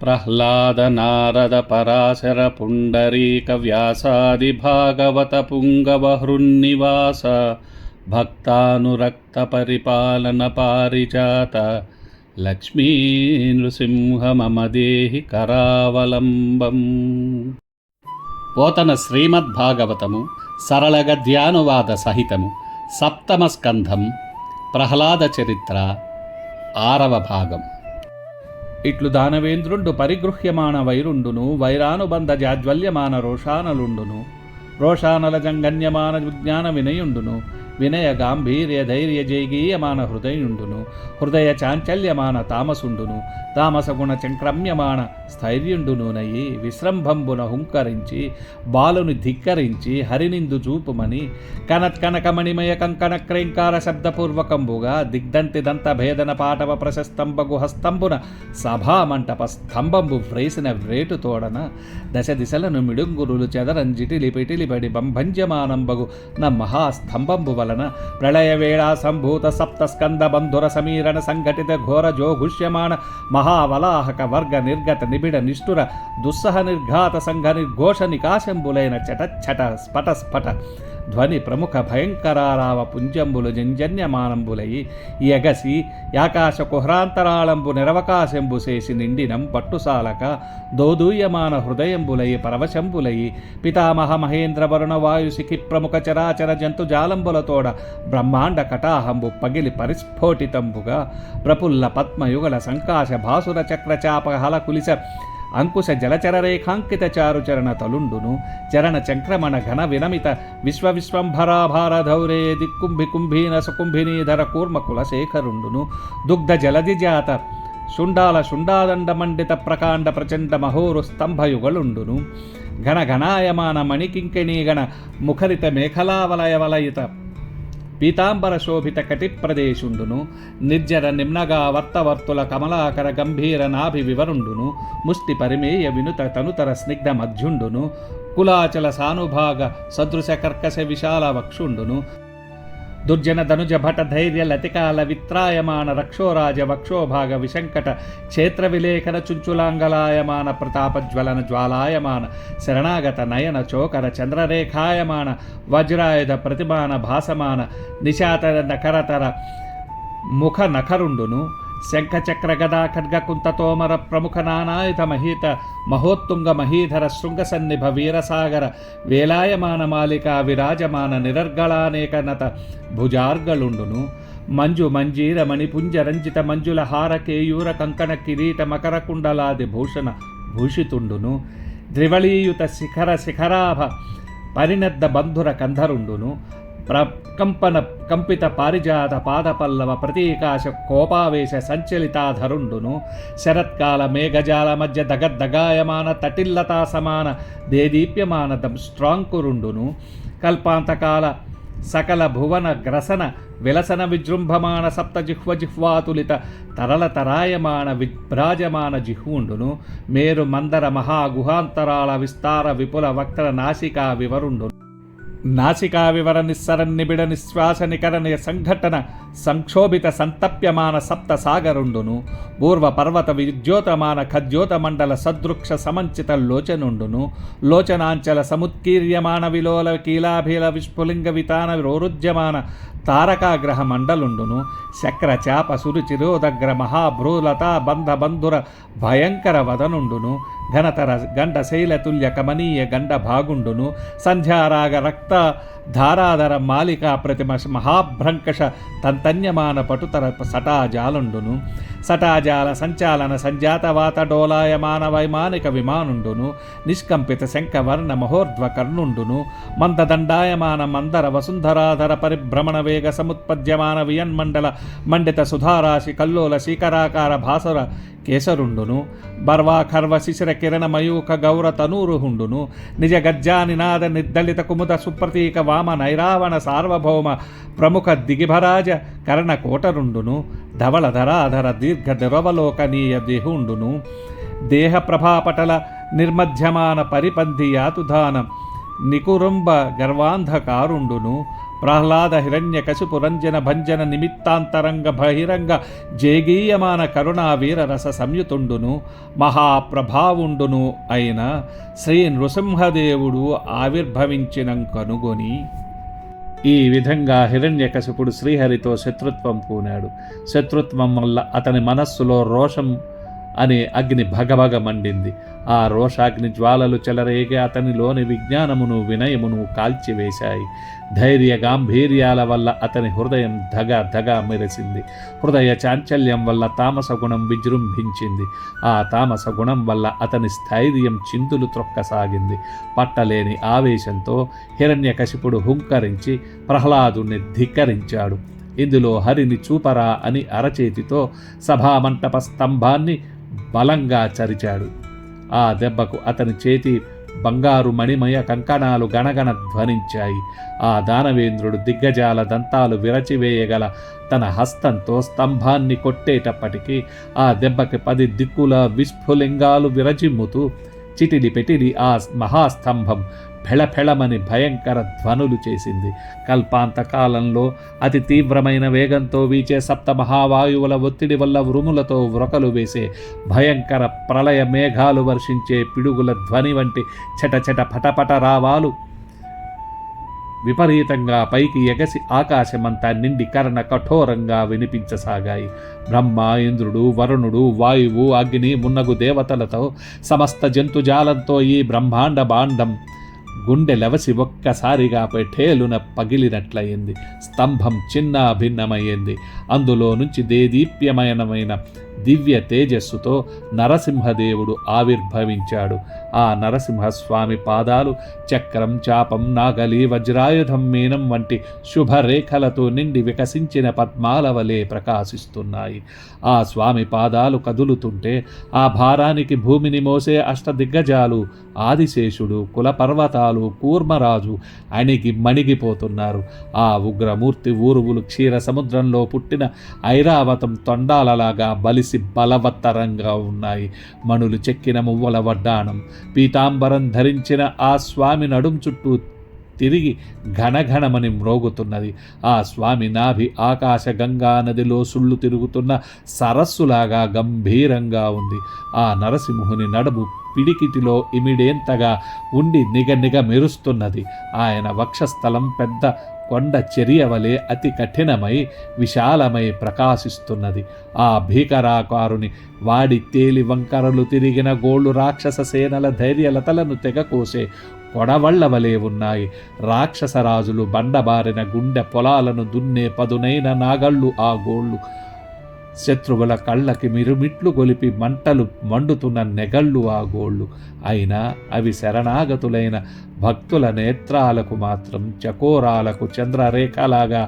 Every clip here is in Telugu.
ప్రహ్లాద నారద పరాశర పుండరీక వ్యాసాది భాగవత పుంగవ హృన్నివాస భక్తానురక్త పరిపాలన పారిజాత లక్ష్మీ నృసింహ మమ దేహి కరావలంబం. పోతన శ్రీమద్భాగవతము సరళ గద్యానువాద సహితము సప్తమ స్కంధం ప్రహ్లాద చరిత్ర 6వ భాగం. ఇట్లు దానవేంద్రుండు పరిగృహ్యమాన వైరుండును వైరానుబంధ జాజ్వల్యమాన రోషానలుండును రోషానల జంగన్యమాన విజ్ఞాన వినయుండును వినయ గాంభీర్య ధైర్య జైగీయమాన హృదయుండును హృదయ చాంచల్యమాన తామసుండును తామసగుణ చంక్రమ్యమాన స్థైర్యుండునూనయి విశ్రంభంబున హుంకరించి బాలుని ధిక్కరించి హరినిందు చూపుమని కనత్కనకమణిమయ కంకణ క్రైంకార శబ్దపూర్వకంబుగా దిగ్దంతిదంత భేదన పాటవ ప్రశస్తంబగు హస్తంబున సభామంటప స్తంభంబు వ్రేసిన వ్రేటు తోడన దశ దిశలను మిడుంగురులు చెదరంజిటిలి పిటిలిబడి బంభంజమానంబగు న మహాస్తంభంబు వలన ప్రళయవేళా సంభూత సప్తస్కంద బంధుర సమీరణ సంఘటిత ఘోర జోఘుష్యమాణ మహావలాహక వర్గ నిర్గత నిబిడ నిష్ఠుర దుస్సహ నిర్ఘాత సంఘ నిర్ఘోష నికాశంబులైన చటచ్చట స్ఫట ధ్వని ప్రముఖ భయంకరారావ పుంజంబులు జంజన్యమానంబులయి యగసి యాకాశ కుహ్రాంతరాళంబు నిరవకాశంబు చేసి నిండినం పట్టుసాలక దోదూయమాన హృదయంబులయి పరవశంబులయి పితామహ మహేంద్ర వరుణ వాయుశిఖి ప్రముఖ చరాచర జంతుజాలంబులతోడ బ్రహ్మాండ కటాహంబు పగిలి పరిస్ఫోటితంబుగా ప్రపుల్ల పద్మయుగల సంకాశ భాసుర చక్ర చాప హల కులిస అంకుశ జలచర రేఖాంకిత చారుచరణ తలుండును చరణ చంక్రమణ ఘన వినమిత విశ్వవిశ్వంభరాభారధౌరే దిక్కుంభి కుంభీన సుకుంభినీధర కూర్మ కులశేఖరుండును దుగ్ధ జలదిజాత శుండాల శుండాదండ మండిత ప్రకాండ ప్రచండ మహోరు స్తంభయుగలుండును ఘనఘనాయమాన మణికింకిణీగణ ముఖరిత మేఖలావలయవలయిత పీతాంబర శోభిత కటిప్రదేశుండును నిర్జర నిమ్నగా వర్తవర్తుల కమలాకర గంభీర నాభి వివరుండును ముష్టి పరిమేయ వినుత తనుతర స్నిగ్ధ మధ్యుండును కులాచల సానుభాగ సదృశ కర్కశ విశాల వక్షుండును దుర్జన ధనుజ భట ధైర్య లతికాల విత్రాయమాన రక్షోరాజ వక్షోభాగ విశంకట క్షేత్ర విలేఖన చుంచులాంగలాయమాన ప్రతాపజ్వలన జ్వాలాయమాన శరణాగత నయన చోకర చంద్రరేఖాయమాన వజ్రాయుధ ప్రతిమాన భాసమాన నిశాతర నకరతర ముఖ నఖరుండును శంఖచక్ర గదా ఖడ్గ కుంతతోమర ప్రముఖ నానాయుధ మహీత మహోత్తుంగ మహీధర శృంగసన్నిభ వీరసాగర వేలాయమాన మాలిక విరాజమాన నిరర్గళానేకనత భుజార్గలుండును మంజు మంజీర మణిపుంజ రంజిత మంజుల హార కేయూర కంకణ కిరీట మకర కుండలాది భూషణ భూషితుండును ద్రివళీయుత శిఖర శిఖరాభ పరిణద్ద బంధుర కంధరుండును ప్రకంపన కంపిత పారిజాత పాదపల్లవ ప్రతీకాశ కోపావేశ సంచలితాధరుండును శరత్కాల మేఘజాల మధ్య దగద్దగాయమాన తటిల్లతా సమాన దేదీప్యమాన దంస్ట్రాంకురుండును కల్పాంతకాల సకల భువన గ్రసన విలసన విజృంభమాన సప్తజిహ్వజిహ్వాతులిత తరళతరాయమాన విభ్రాజమాన జిహ్వుండును మేరు మందర మహాగుహాంతరాల విస్తార విపుల వక్ర నాసికా వివరుండును నాసికా వివర నిస్సర నిబిడ నిశ్వాస నికరణ సంఘటన సంక్షోభిత సంతప్యమాన సప్త సాగరుండును పూర్వ పర్వత విద్యోతమాన ఖద్యోత మండల సదృక్ష సమంచిత లోచనుండును లోచనాంచల సముత్కీర్యమాన విలోల కీలాభీల విస్ఫులింగ వితాన రోరుజ్యమాన తారకాగ్రహ మండలుండును శక్ర చాప సురుచిరోదగ్ర మహాభ్రూలతా బంధ బంధుర భయంకర వదనుండును ఘనతర గండ శైలతుల్య కమనీయ గండ భాగుండును సంధ్యారాగ రక్త ధారాధర మాలికా ప్రతిమ మహాభ్రంకష తంతన్యమాన పటుతర సటాజాలుండును సటాజాల సంచాలన సంజాతవాత డోలాయమాన వైమానిక విమానుండును నిష్కంపిత శంఖవర్ణ మహోర్ధ్వ కర్ణుండును మందదండాయమాన మందర వసుంధరాధర పరిభ్రమణ వేగ సముత్పద్యమాన వియన్మండల మండిత సుధారాశి కల్లోల శీకరాకార భాసుర కేసరుండును బర్వాఖర్వ శిశిర కిరణ మయూఖ గౌర తనూరుహుండును నిజ గజ్జానినాద నిర్దళిత కుముద సుప్రతీక వామ నైరావణ సార్వభౌమ ప్రముఖ దిగిభరాజ కర్ణ కోటరుండును ధవళ ధరాధర దీర్ఘ దిరవలోకనీయ దేహుండును దేహ ప్రభాపటల నిర్మధ్యమాన పరిపంథి యాతుధాన నికురుంబ గర్వాంధకారుండును ప్రహ్లాద హిరణ్య కశిపు రంజన భంజన నిమిత్తాంతరంగ బహిరంగ జేగీయమాన కరుణా వీరరస సంయుతుండును మహాప్రభావుండును అయిన శ్రీ నృసింహదేవుడు ఆవిర్భవించిన కనుగొని ఈ విధంగా హిరణ్యకశిపుడు శ్రీహరితో శత్రుత్వం పూనాడు. శత్రుత్వం వల్ల అతని మనస్సులో రోషం అనే అగ్ని భగభగ మండింది. ఆ రోషాగ్ని జ్వాలలు చెలరేగి అతనిలోని విజ్ఞానమును వినయమును కాల్చివేశాయి. ధైర్య గాంభీర్యాల వల్ల అతని హృదయం ధగ ధగ మెరిసింది. హృదయ చాంచల్యం వల్ల తామస గుణం విజృంభించింది. ఆ తామస గుణం వల్ల అతని స్థైర్యం చిందులు త్రొక్కసాగింది. పట్టలేని ఆవేశంతో హిరణ్యకశిపుడు హుంకరించి ప్రహ్లాదుని ధిక్కరించాడు. ఇందులో హరిని చూపరా అని అరచేతితో సభామంటప స్తంభాన్ని బలంగా చరిచాడు. ఆ దెబ్బకు అతని చేతి బంగారు మణిమయ కంకణాలు గణగణ ధ్వనించాయి. ఆ దానవేంద్రుడు దిగ్గజాల దంతాలు విరచివేయగల తన హస్తంతో స్తంభాన్ని కొట్టేటప్పటికీ ఆ దెబ్బకి 10 దిక్కుల విస్ఫులింగాలు విరజిమ్ముతూ చిటిలి పెటిలి ఆ మహాస్తంభం ఫెళఫెళమని భయంకర ధ్వనులు చేసింది. కల్పాంతకాలంలో అతి తీవ్రమైన వేగంతో వీచే 7 మహావాయువుల ఒత్తిడి వల్ల ఉరుములతో వ్రొకలు వేసే భయంకర ప్రళయ మేఘాలు వర్షించే పిడుగుల ధ్వని వంటి చటచట పటపట రావాలు విపరీతంగా పైకి ఎగసి ఆకాశమంతా నిండి కర్ణ కఠోరంగా వినిపించసాగాయి. బ్రహ్మ, ఇంద్రుడు, వరుణుడు, వాయువు, అగ్ని మున్నగు దేవతలతో సమస్త జంతుజాలంతో ఈ బ్రహ్మాండ భాండం గుండె లవసి ఒక్కసారిగా పెఠేలున పగిలినట్లయింది. స్తంభం చిన్న భిన్నమయ్యింది. అందులో నుంచి దేదీప్యమయమైన దివ్య తేజస్సుతో నరసింహదేవుడు ఆవిర్భవించాడు. ఆ నరసింహస్వామి పాదాలు చక్రం, చాపం, నాగలి, వజ్రాయుధం, మీనం వంటి శుభరేఖలతో నిండి వికసించిన పద్మాల వలె ప్రకాశిస్తున్నాయి. ఆ స్వామి పాదాలు కదులుతుంటే ఆ భారానికి భూమిని మోసే అష్టదిగ్గజాలు, ఆదిశేషుడు, కులపర్వతాలు, కూర్మరాజు అణిగి మణిగిపోతున్నారు. ఆ ఉగ్రమూర్తి ఊరువులు క్షీర సముద్రంలో పుట్టిన ఐరావతం తొండాలలాగా బలిసి బలవత్తరంగా ఉన్నాయి. మణులు చెక్కిన మువ్వల వడ్డాణం, పీతాంబరం ధరించిన ఆ స్వామి నడుం చుట్టూ తిరిగి ఘనఘనమని మ్రోగుతున్నది. ఆ స్వామి నాభి ఆకాశ గంగా నదిలో సుళ్ళు తిరుగుతున్న సరస్సులాగా గంభీరంగా ఉంది. ఆ నరసింహుని నడుము పిడికిటిలో ఇమిడేంతగా ఉండి నిగనిగ మెరుస్తున్నది. ఆయన వక్షస్థలం పెద్ద కొండ చర్యవలే అతి కఠినమై విశాలమై ప్రకాశిస్తున్నది. ఆ భీకరాకారుని వాడి తేలి వంకరలు తిరిగిన గోళ్ళు రాక్షస సేనల ధైర్యలతలను తెగకోసే కొడవళ్ల వలె ఉన్నాయి. రాక్షసరాజులు బండబారిన గుండె పొలాలను దున్నే పదునైన నాగళ్ళు ఆ గోళ్ళు. శత్రువుల కళ్ళకి మిరుమిట్లు గొలిపి మంటలు మండుతున్న నెగళ్ళు ఆ గోళ్ళు. అయినా అవి శరణాగతులైన భక్తుల నేత్రాలకు మాత్రం చకోరాలకు చంద్రరేఖలాగా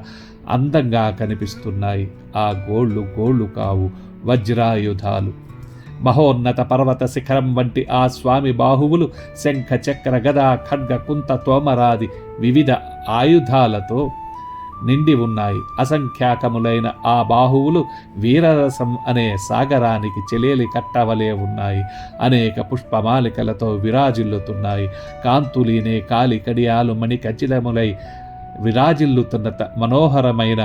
అందంగా కనిపిస్తున్నాయి. ఆ గోళ్ళు కావు, వజ్రాయుధాలు. మహోన్నత పర్వత శిఖరం వంటి ఆ స్వామి బాహువులు శంఖ, చక్ర, గదా, ఖడ్గ, కుంత, తోమరాది వివిధ ఆయుధాలతో నిండి ఉన్నాయి. అసంఖ్యాకములైన ఆ బాహువులు వీరరసం అనే సాగరానికి చెలేలి కట్టవలే ఉన్నాయి. అనేక పుష్పమాలికలతో విరాజిల్లుతున్నాయి. కాంతులీనే కాలి కడియాలు మణికచిలములై విరాజిల్లుతున్న మనోహరమైన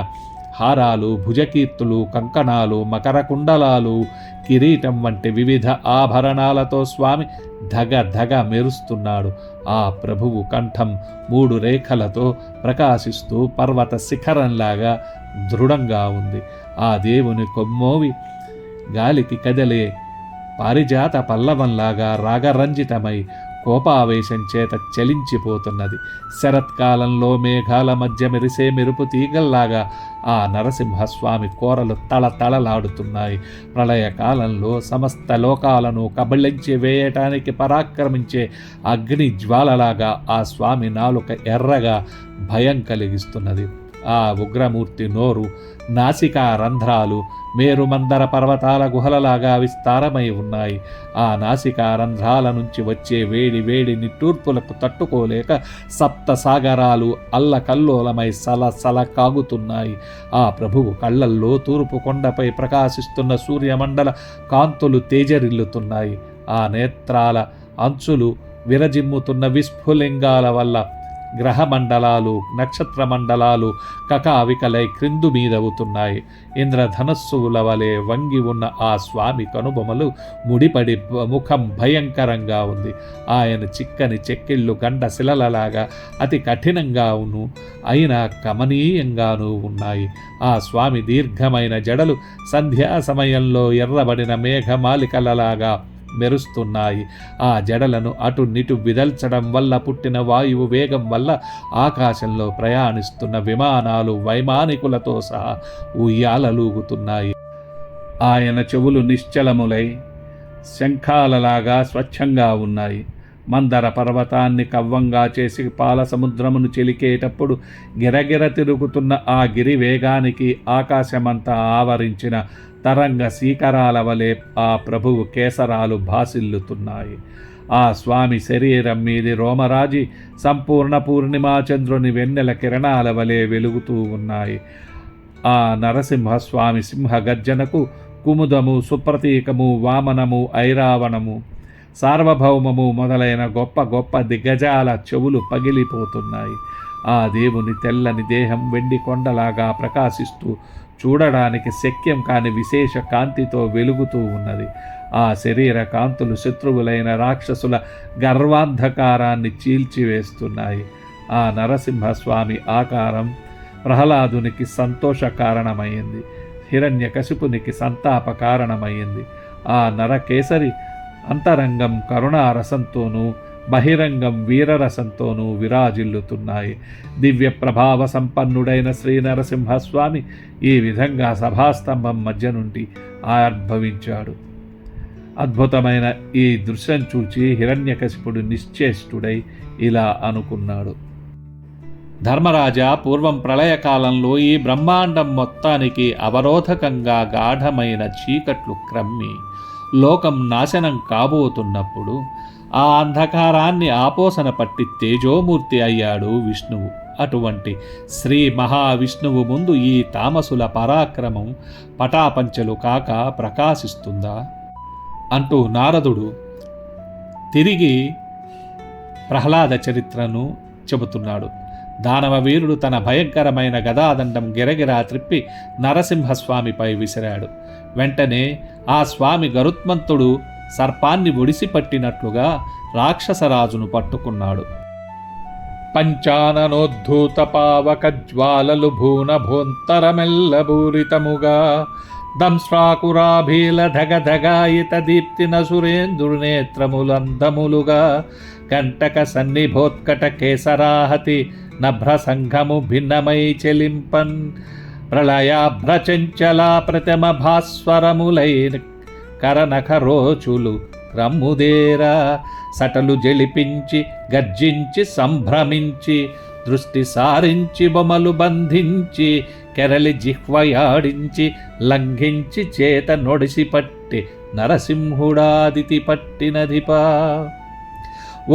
హారాలు, భుజకీర్తులు, కంకణాలు, మకర కుండలాలు, కిరీటం వంటి వివిధ ఆభరణాలతో స్వామి ధగ ధగ మెరుస్తున్నాడు. ఆ ప్రభువు కంఠం 3 రేఖలతో ప్రకాశిస్తూ పర్వత శిఖరంలాగా దృఢంగా ఉంది. ఆ దేవుని కొమ్మోవి గాలికి కదలే పారిజాత పల్లవంలాగా రాగరంజితమై కోపావేశం చేత చలించిపోతున్నది. శరత్కాలంలో మేఘాల మధ్య మెరిసే మెరుపు తీగల్లాగా ఆ నరసింహస్వామి కోరలు తళతళలాడుతున్నాయి. ప్రళయకాలంలో సమస్త లోకాలను కబళించి వేయటానికి పరాక్రమించే అగ్ని జ్వాలలాగా ఆ స్వామి నాలుక ఎర్రగా భయం కలిగిస్తున్నది. ఆ ఉగ్రమూర్తి నోరు, నాసికా రంధ్రాలు మేరుమందర పర్వతాల గుహలలాగా విస్తారమై ఉన్నాయి. ఆ నాసికా రంధ్రాల నుంచి వచ్చే వేడి వేడి నిట్టూర్పులకు తట్టుకోలేక 7 సాగరాలు అల్లకల్లోలమై సలసల కాగుతున్నాయి. ఆ ప్రభువు కళ్ళల్లో తూర్పు కొండపై ప్రకాశిస్తున్న సూర్యమండల కాంతులు తేజరిల్లుతున్నాయి. ఆ నేత్రాల అంచులు విరజిమ్ముతున్న విస్ఫులింగాల వల్ల గ్రహమండలాలు నక్షత్ర మండలాలు కకావికలై క్రిందు మీదవుతున్నాయి. ఇంద్రధనస్సుల వలె వంగి ఉన్న ఆ స్వామి కనుబొమలు ముడిపడి ముఖం భయంకరంగా ఉంది. ఆయన చిక్కని చెక్కిళ్ళు గండ శిలలలాగా అతి కఠినంగాను అయినా కమనీయంగానూ ఉన్నాయి. ఆ స్వామి దీర్ఘమైన జడలు సంధ్యా సమయంలో ఎర్రబడిన మేఘమాలికలలాగా మెరుస్తున్నాయి. ఆ జడలను అటు నిటు విదల్చడం వల్ల పుట్టిన వాయువు వేగం వల్ల ఆకాశంలో ప్రయాణిస్తున్న విమానాలు వైమానికులతో సహా ఉయ్యాలలూగుతున్నాయి. ఆయన చెవులు నిశ్చలములై శంఖాలలాగా స్వచ్ఛంగా ఉన్నాయి. మందర పర్వతాన్ని కవ్వంగా చేసి పాల సముద్రమును చెలికేటప్పుడు గిరగిర తిరుగుతున్న ఆ గిరి వేగానికి ఆకాశమంతా ఆవరించిన తరంగ శీకరాల వలె ఆ ప్రభువు కేసరాలు భాసిల్లుతున్నాయి. ఆ స్వామి శరీరం మీది రోమరాజి సంపూర్ణ పూర్ణిమాచంద్రుని వెన్నెల కిరణాల వలె వెలుగుతూ ఉన్నాయి. ఆ నరసింహస్వామి సింహ గర్జనకు కుముదము, సుప్రతీకము, వామనము, ఐరావణము, సార్వభౌమము మొదలైన గొప్ప గొప్ప దిగ్గజాల చెవులు పగిలిపోతున్నాయి. ఆ దేవుని తెల్లని దేహం వెండి కొండలాగా ప్రకాశిస్తూ చూడడానికి శక్యం కాని విశేష కాంతితో వెలుగుతూ ఉన్నది. ఆ శరీర కాంతులు శత్రువులైన రాక్షసుల గర్వాంధకారాన్ని చీల్చివేస్తున్నాయి. ఆ నరసింహస్వామి ఆకారం ప్రహ్లాదునికి సంతోష కారణమైంది, హిరణ్యకశిపునికి సంతాప కారణమైంది. ఆ నరకేసరి అంతరంగం కరుణారసంతోనూ బహిరంగం వీరరసంతోనూ విరాజిల్లుతున్నాయి. దివ్య ప్రభావ సంపన్నుడైన శ్రీ నరసింహస్వామి ఈ విధంగా సభాస్తంభం మధ్య నుండి ఆవిర్భవించాడు. అద్భుతమైన ఈ దృశ్యం చూచి హిరణ్యకశిపుడు నిశ్చేష్టుడై ఇలా అనుకున్నాడు: ధర్మరాజా, పూర్వం ప్రళయకాలంలో ఈ బ్రహ్మాండం మొత్తానికి అవరోధకంగా గాఢమైన చీకట్లు క్రమ్మి లోకం నాశనం కాబోతున్నప్పుడు ఆ అంధకారాన్ని ఆపోసన పట్టి తేజోమూర్తి అయ్యాడు విష్ణువు. అటువంటి శ్రీ మహావిష్ణువు ముందు ఈ తామసుల పరాక్రమం పటాపంచలు కాక ప్రకాశిస్తుందా అంటూ నారదుడు తిరిగి ప్రహ్లాద చరిత్రను చెబుతున్నాడు. దానవ వీరుడు తన భయంకరమైన గదాదండం గిరగిరా త్రిప్పి నరసింహస్వామిపై విసిరాడు. వెంటనే ఆ స్వామి గరుత్మంతుడు సర్పాన్ని ఒడిసి పట్టినట్లుగా రాక్షసరాజును పట్టుకున్నాడు. పంచాననోద్ధూత పావక జ్వాలలు భూన భోంతరమెల్లభూరితముగా దంశ్రాకురాభీల ధగధగాయిత దీప్తిన సురేంద్రునేత్రములందములుగా కంటక సన్నిభోత్కట కేసరాహతి నభ్రసంఘము భిన్నమై చెలింపన్ ప్రళయాభ్రచంచలా ప్రతిమ భాస్వరములై కరనఖరోచులు క్రమ్ముదేరా సటలు జలిపించి గర్జించి సంభ్రమించి దృష్టి సారించి బొమలు బంధించి కెరలి జిహ్వయాడించి లంఘించి చేత నొడిసి పట్టి నరసింహుడాదితి పట్టినధిపా.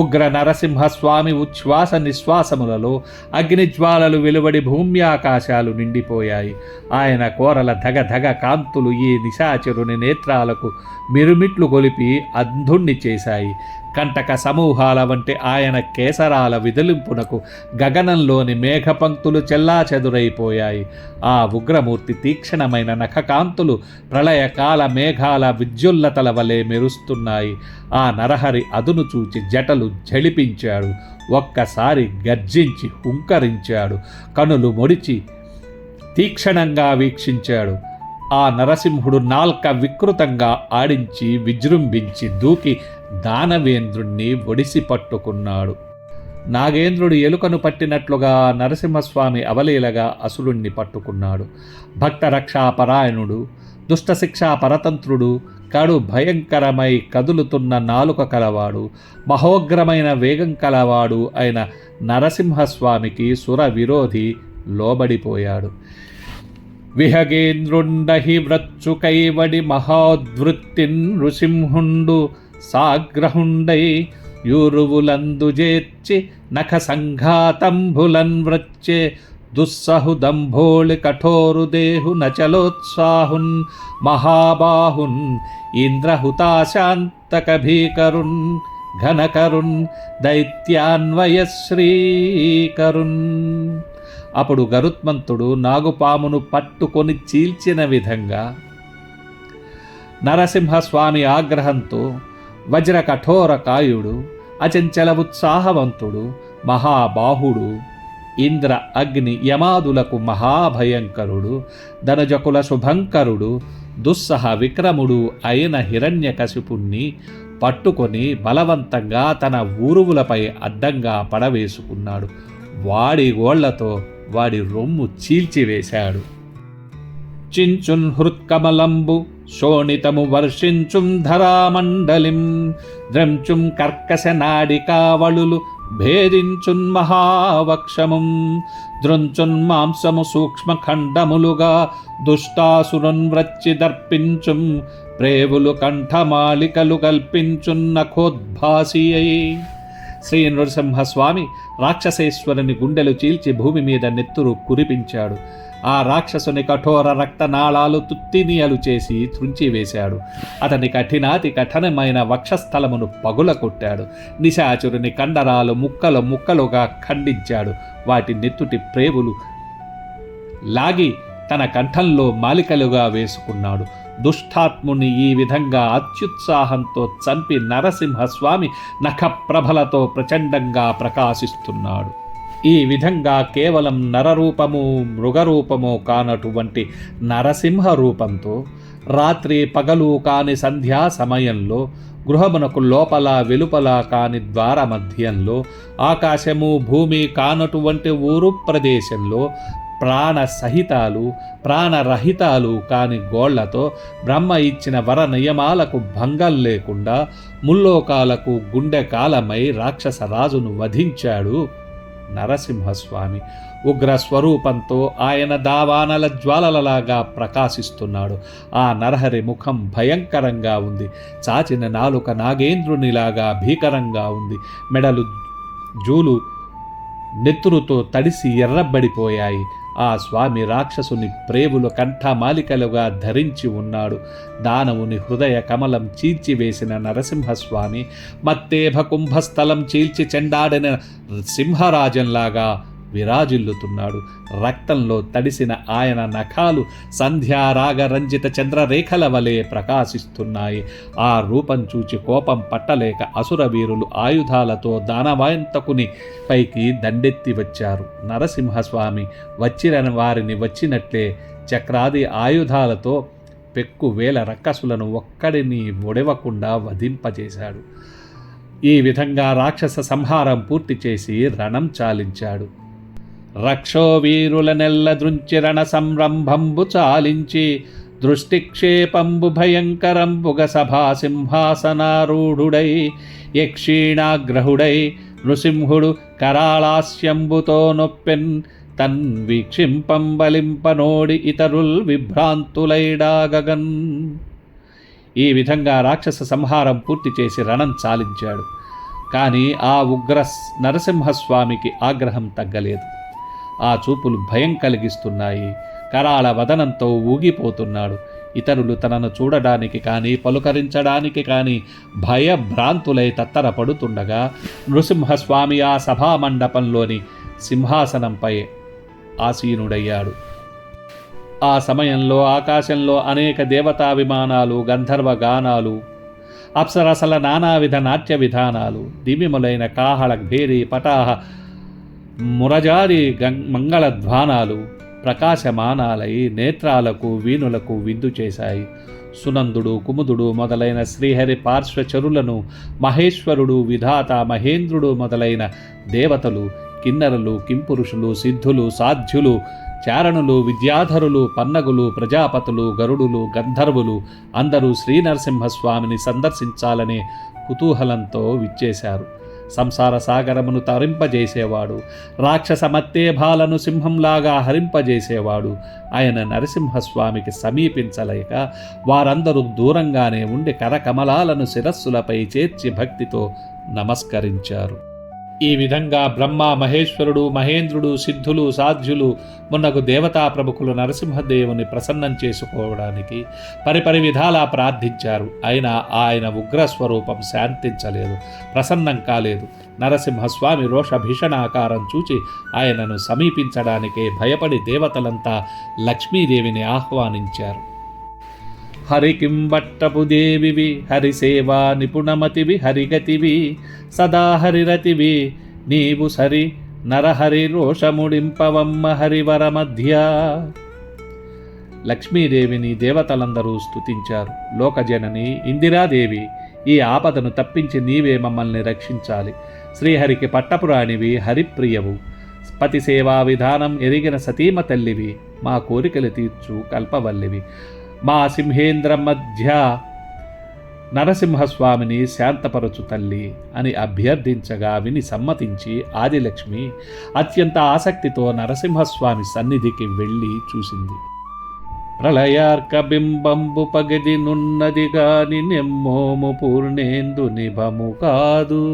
ఉగ్ర నరసింహస్వామి ఉచ్ఛ్వాస నిశ్వాసములలో అగ్నిజ్వాలలు వెలువడి భూమ్యాకాశాలు నిండిపోయాయి. ఆయన కోరల ధగధగ కాంతులు ఈ నిశాచరుని నేత్రాలకు మిరుమిట్లు గొలిపి అంధుణ్ణి చేశాయి. కంటక సమూహాల వంటి ఆయన కేసరాల విదిలింపునకు గగనంలోని మేఘపంక్తులు చెల్లాచెదురైపోయాయి. ఆ ఉగ్రమూర్తి తీక్షణమైన నఖకాంతులు ప్రళయకాల మేఘాల విద్యుల్లతల వలె మెరుస్తున్నాయి. ఆ నరహరి అదును చూచి జటలు జళిపించాడు. ఒక్కసారి గర్జించి హుంకరించాడు. కనులు మొడిచి తీక్షణంగా వీక్షించాడు. ఆ నరసింహుడు నాల్క వికృతంగా ఆడించి విజృంభించి దూకి దానవేంద్రుణ్ణి ఒడిసి పట్టుకున్నాడు. నాగేంద్రుడు ఎలుకను పట్టినట్లుగా నరసింహస్వామి అవలీలగా అసురుణ్ణి పట్టుకున్నాడు. భక్త రక్షాపరాయణుడు, దుష్టశిక్షా పరతంత్రుడు, కడు భయంకరమై కదులుతున్న నాలుక కలవాడు, మహోగ్రమైన వేగం కలవాడు అయిన నరసింహస్వామికి సుర విరోధి లోబడిపోయాడు. విహగేంద్రుండహి వ్రచ్చు కైవడి మహోద్వృత్తిన్ నృసింహుండు సాగ్రహుండై యూరువులందుజేర్చి నఖ సంఘాతంభులన్ వ్రచ్చే దుస్సహుదంభోళి కఠోరుదేహు నచలోత్సాహున్ మహాబాహున్ ఇంద్రహుతాశాంతక భీకరున్ ఘనకరున్ దైత్యాన్వయశ్రీకరున్. అప్పుడు గరుత్మంతుడు నాగుపామును పట్టుకొని చీల్చిన విధంగా నరసింహస్వామి ఆగ్రహంతో వజ్ర కఠోర కాయుడు, అచంచల ఉత్సాహవంతుడు, మహాబాహుడు, ఇంద్ర అగ్ని యమాదులకు మహాభయంకరుడు, ధనజకుల శుభంకరుడు, దుస్సహ విక్రముడు అయిన హిరణ్యకశిపుణ్ణి పట్టుకొని బలవంతంగా తన ఊరువులపై అడ్డంగా పడవేసుకున్నాడు. వాడి గోళ్లతో వాడి రొమ్ము చీల్చివేశాడు. చించున్ హృత్కమలంబు శోణితము వర్షించుం ధరామండలిం, ద్రంచుం కర్కశ నాడికావళులు భేదించున్ మహావక్షముం, దృంచున్ మాంసము సూక్ష్మఖండములుగా దుష్టాసురున్ వ్రచ్చి దర్పించుం, ప్రేవులు కంఠమాలికలు కల్పించున్ నఖోద్భాసియై. శ్రీ నృసింహస్వామి రాక్షసేశ్వరుని గుండెలు చీల్చి భూమి మీద నెత్తురు కురిపించాడు. ఆ రాక్షసుని కఠోర రక్తనాళాలు తుత్తినియలు చేసి త్రుంచివేశాడు. అతని కఠినాతి కఠినమైన వక్షస్థలమును పగుల కొట్టాడు. నిశాచురుని కండరాలు ముక్కలు ముక్కలుగా ఖండించాడు. వాటి నెత్తుటి ప్రేవులు లాగి తన కంఠంలో మాలికలుగా వేసుకున్నాడు. దుష్టాత్ముని ఈ విధంగా అత్యుత్సాహంతో చంపి నరసింహస్వామి నఖప్రభలతో ప్రచండంగా ప్రకాశిస్తున్నాడు. ఈ విధంగా కేవలం నరరూపము మృగరూపము కానటువంటి నరసింహ రూపంతో రాత్రి పగలు కాని సంధ్యా సమయంలో, గృహమునకు లోపల వెలుపల కాని ద్వార మధ్యంలో, ఆకాశము భూమి కానటువంటి ఊరు ప్రదేశంలో ప్రాణ సహితాలు ప్రాణరహితాలు కాని గోళ్లతో బ్రహ్మ ఇచ్చిన వర నియమాలకు భంగం లేకుండా ముల్లోకాలకు గుండె కాలమై రాక్షస రాజును వధించాడు నరసింహస్వామి. ఉగ్ర స్వరూపంతో ఆయన దావానల జ్వాలలలాగా ప్రకాశిస్తున్నాడు. ఆ నరహరి ముఖం భయంకరంగా ఉంది. చాచిన నాలుక నాగేంద్రునిలాగా భీకరంగా ఉంది. మెడలు జూలు నెత్తురుతో తడిసి ఎర్రబడిపోయాయి. ఆ స్వామి రాక్షసుని ప్రేవులు కంఠమాలికలుగా ధరించి ఉన్నాడు. దానవుని హృదయ కమలం చీల్చివేసిన నరసింహస్వామి మత్తేభ కుంభస్థలం చీల్చి చెండాడిన సింహరాజంలాగా విరాజిల్లుతున్నాడు. రక్తంలో తడిసిన ఆయన నఖాలు సంధ్యారాగరంజిత చంద్రరేఖల వలె ప్రకాశిస్తున్నాయి. ఆ రూపం చూచి కోపం పట్టలేక అసురవీరులు ఆయుధాలతో దానవాంతకుని పైకి దండెత్తి వచ్చారు. నరసింహస్వామి వచ్చిన వారిని వచ్చినట్లే చక్రాది ఆయుధాలతో పెక్కు వేల రక్కసులను ఒక్కడిని ఒడవకుండా వధింపజేశాడు. ఈ విధంగా రాక్షస సంహారం పూర్తి చేసి రణం చాలించాడు. రక్షోవీరుల నెల్ల దృంచిరణ సంరంభంబు చాలించి దృష్టిక్షేపంబు భయంకరంబుగ సభా సింహాసనారూఢుడై యక్షీణాగ్రహుడై నృసింహుడు కరాళాస్యంబుతో నొప్పెన్ తన్ వీక్షింపంబలింపనోడి ఇతరుల్ విభ్రాంతులైడాగగన్. ఈ విధంగా రాక్షస సంహారం పూర్తి చేసి రణం చాలించాడు. కానీ ఆ ఉగ్ర నరసింహస్వామికి ఆగ్రహం తగ్గలేదు. ఆ చూపులు భయం కలిగిస్తున్నాయి. కరాళ వదనంతో ఊగిపోతున్నాడు. ఇతరులు తనను చూడడానికి కానీ పలుకరించడానికి కానీ భయభ్రాంతులై తత్తరపడుతుండగా నృసింహస్వామి ఆ సభామండపంలోని సింహాసనంపై ఆసీనుడయ్యాడు. ఆ సమయంలో ఆకాశంలో అనేక దేవతా విమానాలు, గంధర్వ గానాలు, అప్సరసల నానావిధ నాట్య విధానాలు, దివ్యములైన కాహళ భేరి పటాహ మురజారి మంగళధ్వానాలు ప్రకాశమానాలై నేత్రాలకు వీణులకు విందు చేశాయి. సునందుడు, కుముదుడు మొదలైన శ్రీహరి పార్శ్వచరులను, మహేశ్వరుడు, విధాత, మహేంద్రుడు మొదలైన దేవతలు, కిన్నరులు, కింపురుషులు, సిద్ధులు, సాధ్యులు, చారణులు, విద్యాధరులు, పన్నగులు, ప్రజాపతులు, గరుడులు, గంధర్వులు అందరూ శ్రీనరసింహస్వామిని సందర్శించాలనే కుతూహలంతో విచ్చేశారు. సంసార సాగరమును తరింపజేసేవాడు, రాక్షస మత్తేభాలను సింహంలాగా హరింపజేసేవాడు ఆయన నరసింహస్వామికి సమీపించలేక వారందరూ దూరంగానే ఉండి కరకమలాలను శిరస్సులపై చేర్చి భక్తితో నమస్కరించారు. ఈ విధంగా బ్రహ్మ, మహేశ్వరుడు, మహేంద్రుడు, సిద్ధులు, సాధ్యులు మున్నగు దేవతా ప్రముఖులు నరసింహదేవుని ప్రసన్నం చేసుకోవడానికి పరిపరి విధాలా ప్రార్థించారు. అయినా ఆయన ఉగ్రస్వరూపం శాంతించలేదు, ప్రసన్నం కాలేదు. నరసింహస్వామి రోష భీషణాకారం చూచి ఆయనను సమీపించడానికే భయపడి దేవతలంతా లక్ష్మీదేవిని ఆహ్వానించారు. హరికింబట్టపు దేవివి, హరిసేవా నిపుణమతివి, హరిగతివి, సదా హరిరతివి, నీవు సరి నరహరి రోషముడింపవమ్మ హరివర మధ్య. లక్ష్మీదేవిని దేవతలందరూ స్తుతించారు. లోకజనని ఇందిరాదేవి, ఈ ఆపదను తప్పించి నీవే మమ్మల్ని రక్షించాలి. శ్రీహరికి పట్టపురాణివి, హరిప్రియవు, పతి సేవా విధానం ఎరిగిన సతీమ తల్లివి, మా కోరికలు తీర్చు కల్పవల్లివి. మా సింహేంద్ర మధ్య నరసింహస్వామిని శాంతపరచు తల్లి అని అభ్యర్థించగా విని సమ్మతించి ఆదిలక్ష్మి అత్యంత ఆసక్తితో నరసింహస్వామి సన్నిధికి వెళ్ళి చూసింది. ప్రళయార్కబింబంబు పగది నున్నది గాని నెమ్మోము పూర్ణేందు నిభము కాదు,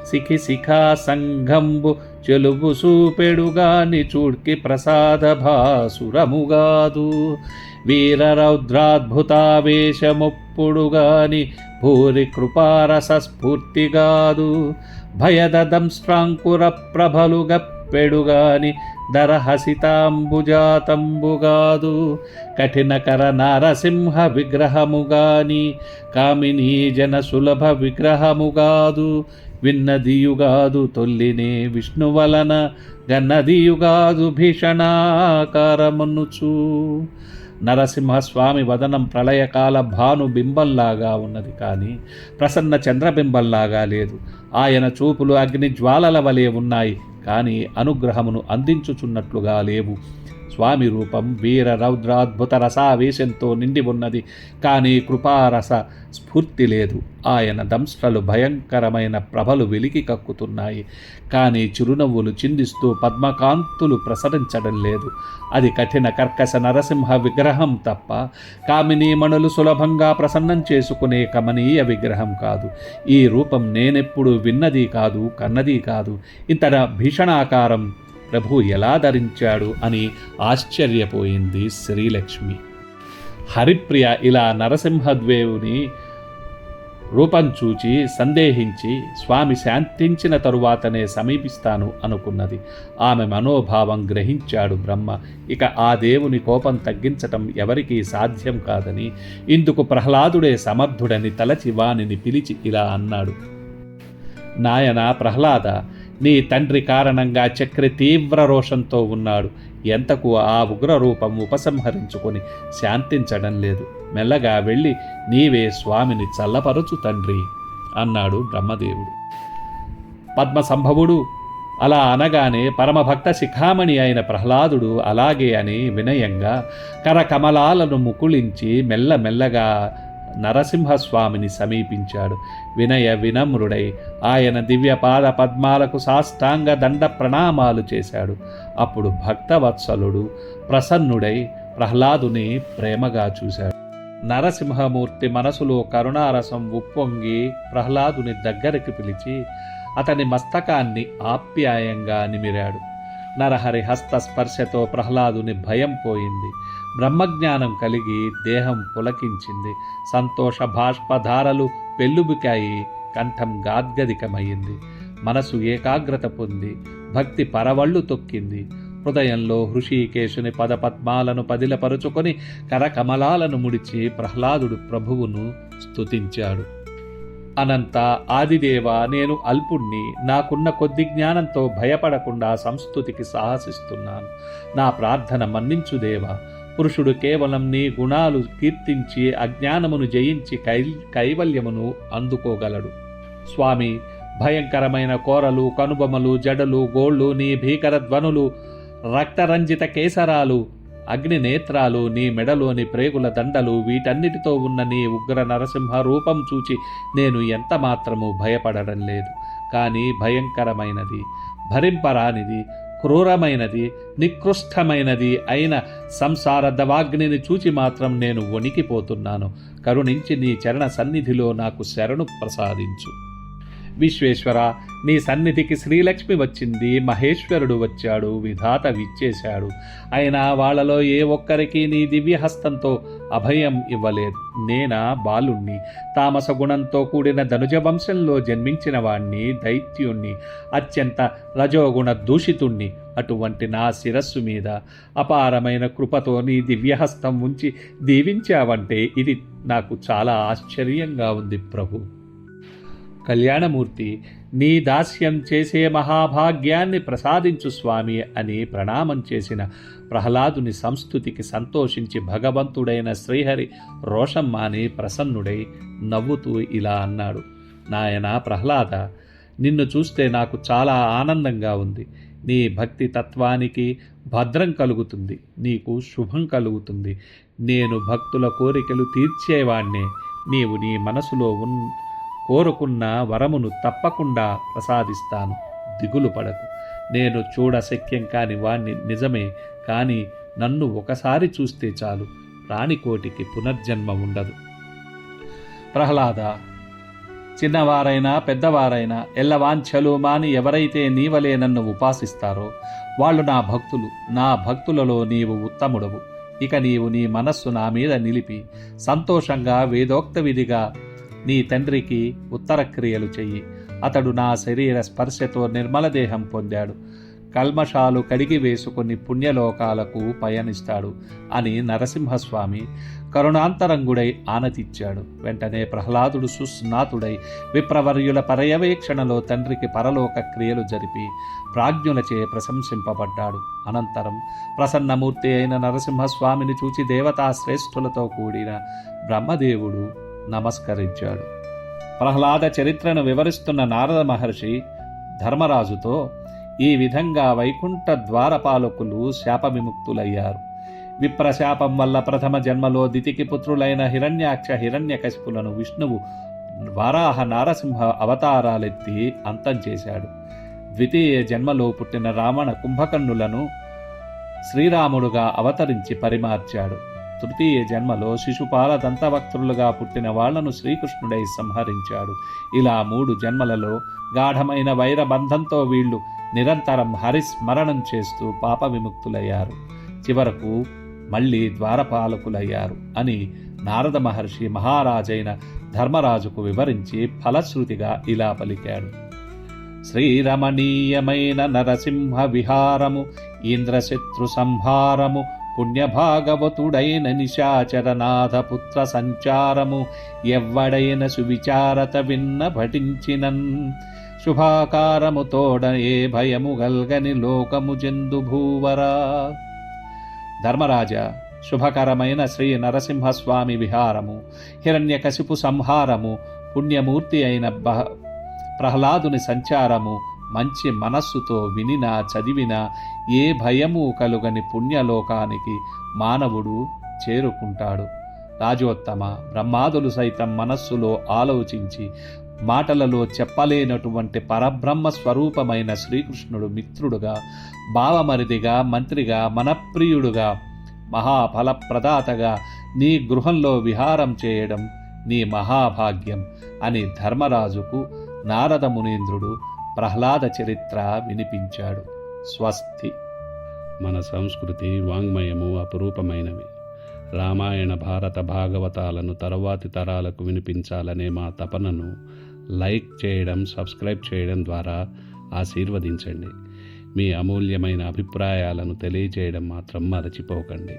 సిఖి శిఖా సంఘంబు చెలుగు సూపెడుగాని చూడ్కి ప్రసాద భాసురముగాదు, వీర రౌద్రాద్భుతావేశముప్పుడుగాని భూరి కృపారస స్ఫూర్తిగాదు, భయదంస్ట్రాంకుర ప్రభలుగప్పెడుగాని దరహసితాంబుజాతంబుగాదు, కఠినకర నారసింహ విగ్రహముగాని కామినీ జన సులభ విగ్రహముగాదు, విన్నదియుగాదు తొల్లినే విష్ణువలన గన్నదియుగాదు భీషణాకారమనుచు. నరసింహస్వామి వదనం ప్రళయకాల భాను బింబంలాగా ఉన్నది, కానీ ప్రసన్న చంద్రబింబంలాగా లేదు. ఆయన చూపులు అగ్ని జ్వాలల వలె ఉన్నాయి, కానీ అనుగ్రహమును అందించుచున్నట్లుగా లేవు. స్వామి రూపం వీర రౌద్రాద్భుత రసావేశంతో నిండి ఉన్నది, కానీ కృపారస స్ఫూర్తి లేదు. ఆయన దంష్ట్రలు భయంకరమైన ప్రభలు వెలికి కక్కుతున్నాయి, కానీ చిరునవ్వులు చిందిస్తూ పద్మకాంతులు ప్రసరించడం లేదు. అది కఠిన కర్కశ నరసింహ విగ్రహం తప్ప కామినీమణులు సులభంగా ప్రసన్నం చేసుకునే కమనీయ విగ్రహం కాదు. ఈ రూపం నేనెప్పుడు విన్నది కాదు, కన్నది కాదు. ఇంత భీషణాకారం ప్రభు ఎలా ధరించాడు అని ఆశ్చర్యపోయింది శ్రీలక్ష్మి. హరిప్రియ ఇలా నరసింహదేవుని రూపం చూచి సందేహించి స్వామి శాంతించిన తరువాతనే సమీపిస్తాను అనుకున్నది. ఆమె మనోభావం గ్రహించాడు బ్రహ్మ. ఇక ఆ దేవుని కోపం తగ్గించటం ఎవరికీ సాధ్యం కాదని, ఇందుకు ప్రహ్లాదుడే సమర్థుడని తలచి వానిని పిలిచి ఇలా అన్నాడు. నాయన ప్రహ్లాద, నీ తండ్రి కారణంగా చక్రి తీవ్ర రోషంతో ఉన్నాడు. ఎంతకు ఆ ఉగ్రరూపం ఉపసంహరించుకొని శాంతించడం లేదు. మెల్లగా వెళ్ళి నీవే స్వామిని చల్లపరచు తండ్రి అన్నాడు బ్రహ్మదేవుడు. పద్మసంభవుడు అలా అనగానే పరమభక్త శిఖామణి అయిన ప్రహ్లాదుడు అలాగే అని వినయంగా కరకమలాలను ముకుళించి మెల్లమెల్లగా నరసింహస్వామిని సమీపించాడు. వినయ వినమ్రుడై ఆయన దివ్య పాద పద్మాలకు సాష్టాంగ దండ ప్రణామాలు చేశాడు. అప్పుడు భక్తవత్సలుడు ప్రసన్నుడై ప్రహ్లాదుని ప్రేమగా చూశాడు. నరసింహమూర్తి మనసులో కరుణారసం ఉప్పొంగి ప్రహ్లాదుని దగ్గరికి పిలిచి అతని మస్తకాన్ని ఆప్యాయంగా నిమిరాడు. నరహరి హస్త స్పర్శతో ప్రహ్లాదుని భయం పోయింది. బ్రహ్మజ్ఞానం కలిగి దేహం పులకించింది. సంతోష బాష్పధారలు పెళ్ళుబికాయి. కంఠం గాద్గదికమయ్యింది. మనసు ఏకాగ్రత పొంది భక్తి పరవళ్ళు తొక్కింది. హృదయంలో హృషీకేశుని పదపద్మాలను పదిలపరుచుకొని కరకమలాలను ముడిచి ప్రహ్లాదుడు ప్రభువును స్తుతించాడు. అనంత ఆదిదేవ, నేను అల్పుణ్ణి. నాకున్న కొద్ది జ్ఞానంతో భయపడకుండా సంస్తుతికి సాహసిస్తున్నాను. నా ప్రార్థన మన్నించు దేవా. పురుషుడు కేవలం నీ గుణాలు కీర్తించి అజ్ఞానమును జయించి కైవల్యమును అందుకోగలడు. స్వామి, భయంకరమైన కోరలు, కనుబొమలు, జడలు, గోళ్ళు, నీ భీకర ధ్వనులు, రక్తరంజిత కేసరాలు, అగ్ని నేత్రాలు, నీ మెడలోని ప్రేగుల దండలు, వీటన్నిటితో ఉన్న నీ ఉగ్ర నరసింహ రూపం చూచి నేను ఎంత మాత్రము భయపడడం లేదు. కానీ భయంకరమైనది, భరింపరానిది, క్రూరమైనది, నికృష్టమైనది అయిన సంసార దవాగ్నిని చూచి మాత్రం నేను వణికిపోతున్నాను. కరుణించి నీ చరణ సన్నిధిలో నాకు శరణు ప్రసాదించు. విశ్వేశ్వర, నీ సన్నిధికి శ్రీలక్ష్మి వచ్చింది, మహేశ్వరుడు వచ్చాడు, విధాత విచ్చేశాడు. అయినా వాళ్ళలో ఏ ఒక్కరికి నీ దివ్యహస్తంతో అభయం ఇవ్వలేదు. నేనా బాలుణ్ణి, తామస గుణంతో కూడిన ధనుజ వంశంలో జన్మించిన వాణ్ణి, దైత్యుణ్ణి, అత్యంత రజోగుణ దూషితుణ్ణి. అటువంటి నా శిరస్సు మీద అపారమైన కృపతో నీ దివ్యహస్తం ఉంచి దీవించావంటే ఇది నాకు చాలా ఆశ్చర్యంగా ఉంది ప్రభు. కళ్యాణమూర్తి, నీ దాస్యం చేసే మహాభాగ్యాన్ని ప్రసాదించు స్వామి అని ప్రణామం చేసిన ప్రహ్లాదుని సంస్తుతికి సంతోషించి భగవంతుడైన శ్రీహరి రోషం మాని ప్రసన్నుడై నవ్వుతూ ఇలా అన్నాడు. నాయనా ప్రహ్లాద, నిన్ను చూస్తే నాకు చాలా ఆనందంగా ఉంది. నీ భక్తి తత్వానికి భద్రం కలుగుతుంది, నీకు శుభం కలుగుతుంది. నేను భక్తుల కోరికలు తీర్చేవాణ్ణే. నీవు నీ మనసులో కోరుకున్న వరమును తప్పకుండా ప్రసాదిస్తాను, దిగులు పడకు. నేను చూడశక్యం కాని వాణ్ణి నిజమే, కానీ నన్ను ఒకసారి చూస్తే చాలు, ప్రాణికోటికి పునర్జన్మ ఉండదు. ప్రహ్లాద, చిన్నవారైనా పెద్దవారైనా ఎల్లవాంఛలు మాని ఎవరైతే నీవలే నన్ను ఉపాసిస్తారో వాళ్ళు నా భక్తులు. నా భక్తులలో నీవు ఉత్తముడవు. ఇక నీవు నీ మనస్సు నా మీద నిలిపి సంతోషంగా వేదోక్త విధిగా నీ తండ్రికి ఉత్తర క్రియలు చెయ్యి. అతడు నా శరీర స్పర్శతో నిర్మల దేహం పొందాడు, కల్మషాలు కడిగి వేసుకుని పుణ్యలోకాలకు పయనిస్తాడు అని నరసింహస్వామి కరుణాంతరంగుడై ఆనతిచ్చాడు. వెంటనే ప్రహ్లాదుడు సుస్నాతుడై విప్రవర్యుల పర్యవేక్షణలో తండ్రికి పరలోక క్రియలు జరిపి ప్రాజ్ఞులచే ప్రశంసింపబడ్డాడు. అనంతరం ప్రసన్నమూర్తి అయిన నరసింహస్వామిని చూచి దేవతా శ్రేష్ఠులతో కూడిన బ్రహ్మదేవుడు నమస్కరించాడు. ప్రహ్లాద చరిత్రను వివరిస్తున్న నారద మహర్షి ధర్మరాజుతో, ఈ విధంగా వైకుంఠ ద్వారపాలకులు శాప విముక్తులయ్యారు. విప్రశాపం వల్ల ప్రథమ జన్మలో దితికి పుత్రులైన హిరణ్యాక్ష హిరణ్యకశిపులను విష్ణువు వరాహ నారసింహ అవతారాలెత్తి అంతం చేశాడు. ద్వితీయ జన్మలో పుట్టిన రావణ కుంభకర్ణులను శ్రీరాముడుగా అవతరించి పరిమార్చాడు. తృతీయ జన్మలో శిశుపాల దంతవక్త్రులుగా పుట్టిన వాళ్లను శ్రీకృష్ణుడై సంహరించాడు. ఇలా 3 జన్మలలో గాఢమైన వైరబంధంతో వీళ్లు నిరంతరం హరిస్మరణం చేస్తూ పాప విముక్తులయ్యారు. చివరకు మళ్లీ ద్వారపాలకులయ్యారు అని నారద మహర్షి మహారాజైన ధర్మరాజుకు వివరించి ఫలశ్రుతిగా ఇలా పలికాడు. శ్రీరమణీయమైన నరసింహ విహారము, ఇంద్రశత్రు సంహారము, పుణ్యభాగవతుడైన నిశాచరనాథ పుత్ర సంచారము, ఎవ్వడైన సువిచారత విన్న భటించినన్, శుభాకారము తోడ ఏ భయము గల్గని లోకము జందు భూవరా. ధర్మరాజా, శుభకరమైన శ్రీ నరసింహస్వామి విహారము, హిరణ్యకశిపు సంహారము, పుణ్యమూర్తి అయిన ప్రహ్లాదుని సంచారము మంచి మనస్సుతో వినినా చదివినా ఏ భయము కలుగని పుణ్యలోకానికి మానవుడు చేరుకుంటాడు. రాజోత్తమ, బ్రహ్మాదులు సైతం మనస్సులో ఆలోచించి మాటలలో చెప్పలేనటువంటి పరబ్రహ్మ స్వరూపమైన శ్రీకృష్ణుడు మిత్రుడుగా, భావమరిదిగా, మంత్రిగా, మనప్రియుడుగా, మహాఫలప్రదాతగా నీ గృహంలో విహారం చేయడం నీ మహాభాగ్యం అని ధర్మరాజుకు నారద మునీంద్రుడు ప్రహ్లాద చరిత్ర వినిపించాడు. స్వస్తి. మన సంస్కృతి వాంగ్మయము అపురూపమైనవి. రామాయణ భారత భాగవతాలను తరువాతి తరాలకు వినిపించాలనే మా తపనను లైక్ చేయడం, సబ్స్క్రైబ్ చేయడం ద్వారా ఆశీర్వదించండి. మీ అమూల్యమైన అభిప్రాయాలను తెలియజేయడం మాత్రం మరచిపోకండి.